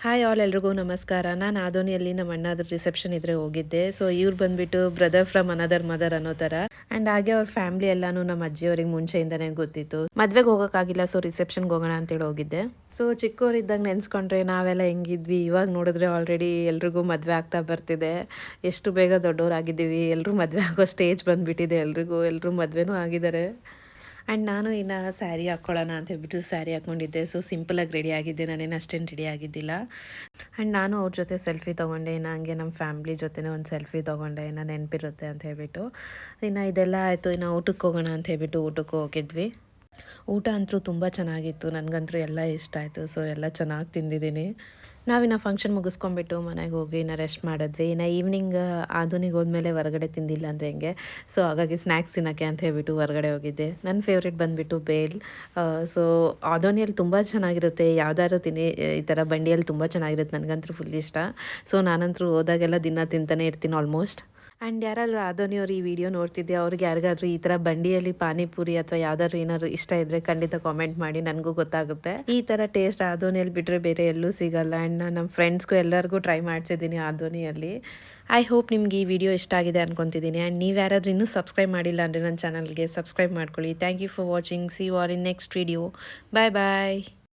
Hi all ಎಲ್ರಿಗೂ ನಮಸ್ಕಾರ. ನಾನು ಆದೋನಿಯಲ್ಲಿ ನಮ್ಮ ಅಣ್ಣಾದ್ರ ರಿಸೆಪ್ಷನ್ ಇದ್ರೆ ಹೋಗಿದ್ದೆ. ಸೊ ಇವ್ರು ಬಂದ್ಬಿಟ್ಟು ಬ್ರದರ್ ಫ್ರಮ್ ಅನದರ್ ಮದರ್ ಅನ್ನೋ ಥರ. ಆ್ಯಂಡ್ ಹಾಗೆ ಅವ್ರ ಫ್ಯಾಮಿಲಿ ಎಲ್ಲಾನು ನಮ್ಮ ಅಜ್ಜಿಯವ್ರಿಗೆ ಮುಂಚೆಯಿಂದನೇ ಗೊತ್ತಿತ್ತು. ಮದ್ವೆಗೆ ಹೋಗೋಕ್ಕಾಗಿಲ್ಲ, ಸೊ ರಿಸೆಪ್ಷನ್ಗೆ ಹೋಗೋಣ ಅಂತೇಳಿ ಹೋಗಿದ್ದೆ. ಸೊ ಚಿಕ್ಕವರಿದ್ದಾಗ ನೆನೆಸ್ಕೊಂಡ್ರೆ ನಾವೆಲ್ಲ ಹೆಂಗಿದ್ವಿ, ಇವಾಗ ನೋಡಿದ್ರೆ ಆಲ್ರೆಡಿ ಎಲ್ರಿಗೂ ಮದುವೆ ಆಗ್ತಾ ಬರ್ತಿದೆ. ಎಷ್ಟು ಬೇಗ ದೊಡ್ಡವರಾಗಿದ್ದೀವಿ, ಎಲ್ಲರೂ ಮದುವೆ ಆಗೋ ಸ್ಟೇಜ್ ಬಂದುಬಿಟ್ಟಿದೆ ಎಲ್ರಿಗೂ. ಎಲ್ಲರೂ ಮದುವೆನೂ ಆಗಿದ್ದಾರೆ. ಆ್ಯಂಡ್ ನಾನು ಇನ್ನು ಸ್ಯಾರಿ ಹಾಕ್ಕೊಳ್ಳೋಣ ಅಂತ ಹೇಳ್ಬಿಟ್ಟು ಸ್ಯಾರಿ ಹಾಕ್ಕೊಂಡಿದ್ದೆ. ಸೊ ಸಿಂಪಲಾಗಿ ರೆಡಿ ಆಗಿದ್ದೆ, ನಾನೇನು ಅಷ್ಟೇನು ರೆಡಿ ಆಗಿದ್ದಿಲ್ಲ. ಆ್ಯಂಡ್ ನಾನು ಅವ್ರ ಜೊತೆ ಸೆಲ್ಫಿ ತೊಗೊಂಡೆ. ಇನ್ನು ಹಂಗೆ ನಮ್ಮ ಫ್ಯಾಮ್ಲಿ ಜೊತೆನೇ ಒಂದು ಸೆಲ್ಫಿ ತೊಗೊಂಡೆ, ಇನ್ನು ನೆನಪಿರುತ್ತೆ ಅಂತ ಹೇಳ್ಬಿಟ್ಟು. ಇನ್ನು ಇದೆಲ್ಲ ಆಯಿತು, ಇನ್ನು ಊಟಕ್ಕೆ ಹೋಗೋಣ ಅಂತ ಹೇಳ್ಬಿಟ್ಟು ಊಟಕ್ಕೆ ಹೋಗಿದ್ವಿ. ಊಟ ಅಂತೂ ತುಂಬ ಚೆನ್ನಾಗಿತ್ತು, ನನಗಂತೂ ಎಲ್ಲ ಇಷ್ಟ ಆಯಿತು. ಸೊ ಎಲ್ಲ ಚೆನ್ನಾಗಿ ತಿಂದಿದ್ದೀನಿ. ನಾವಿನ್ನು ಫಂಕ್ಷನ್ ಮುಗಿಸ್ಕೊಂಬಿಟ್ಟು ಮನೆಗೆ ಹೋಗಿ ಇನ್ನು ರೆಸ್ಟ್ ಮಾಡಿದ್ವಿ. ಇನ್ನು ಈವ್ನಿಂಗ್ ಆಧುನಿಗೆ ಹೋದ್ಮೇಲೆ ಹೊರಗಡೆ ತಿಂದಿಲ್ಲ ಅಂದರೆ ಹೆಂಗೆ, ಸೊ ಹಾಗಾಗಿ ಸ್ನ್ಯಾಕ್ಸ್ ತಿನ್ನೋಕ್ಕೆ ಅಂತ ಹೇಳ್ಬಿಟ್ಟು ಹೊರಗಡೆ ಹೋಗಿದ್ದೆ. ನನ್ನ ಫೇವ್ರೇಟ್ ಬಂದುಬಿಟ್ಟು ಬೇಲ್. ಸೊ ಆದೋನಿಯಲ್ಲಿ ತುಂಬ ಚೆನ್ನಾಗಿರುತ್ತೆ, ಯಾವ್ದಾದ್ರು ತಿನ್ನಿ, ಈ ಥರ ಬಂಡಿಯಲ್ಲಿ ತುಂಬ ಚೆನ್ನಾಗಿರುತ್ತೆ. ನನಗಂತೂ ಫುಲ್ ಇಷ್ಟ. ಸೊ ನಾನಂತೂ ಹೋದಾಗೆಲ್ಲ ದಿನ ತಿಂತಾನೆ ಇರ್ತೀನಿ ಆಲ್ಮೋಸ್ಟ್. ಆ್ಯಂಡ್ ಯಾರಾದ್ರು ಆದೋನಿಯವ್ರು ಈ ವಿಡಿಯೋ ನೋಡ್ತಿದ್ದೆ, ಅವ್ರಿಗೆ ಯಾರಿಗಾದ್ರೂ ಈ ಥರ ಬಂಡಿಯಲ್ಲಿ ಪಾನಿಪುರಿ ಅಥವಾ ಯಾವ್ದಾದ್ರು ಏನಾದ್ರು ಇಷ್ಟ ಇದ್ದರೆ ಖಂಡಿತ ಕಾಮೆಂಟ್ ಮಾಡಿ, ನನಗೂ ಗೊತ್ತಾಗುತ್ತೆ. ಈ ಥರ ಟೇಸ್ಟ್ ಆದೋನಿಯಲ್ಲಿ ಬಿಟ್ಟರೆ ಬೇರೆ ಎಲ್ಲೂ ಸಿಗಲ್ಲ. ಆ್ಯಂಡ್ ನಾನು ನಮ್ಮ ಫ್ರೆಂಡ್ಸ್ಗೂ ಎಲ್ಲರಿಗೂ ಟ್ರೈ ಮಾಡಿಸಿದ್ದೀನಿ ಆದೋನಿಯಲ್ಲಿ. ಐ ಹೋಪ್ ನಿಮ್ಗೆ ಈ ವಿಡಿಯೋ ಇಷ್ಟ ಆಗಿದೆ ಅನ್ಕೊತಿದ್ದೀನಿ. ಆ್ಯಂಡ್ ನೀವು ಯಾರಾದ್ರೂ ಇನ್ನೂ ಸಬ್ಸ್ಕ್ರೈಬ್ ಮಾಡಿಲ್ಲ ಅಂದರೆ ನನ್ನ ಚಾನಲ್ಗೆ ಸಬ್ಸ್ಕ್ರೈಬ್ ಮಾಡ್ಕೊಳ್ಳಿ. Thank you for watching. See you all in next video. Bye bye.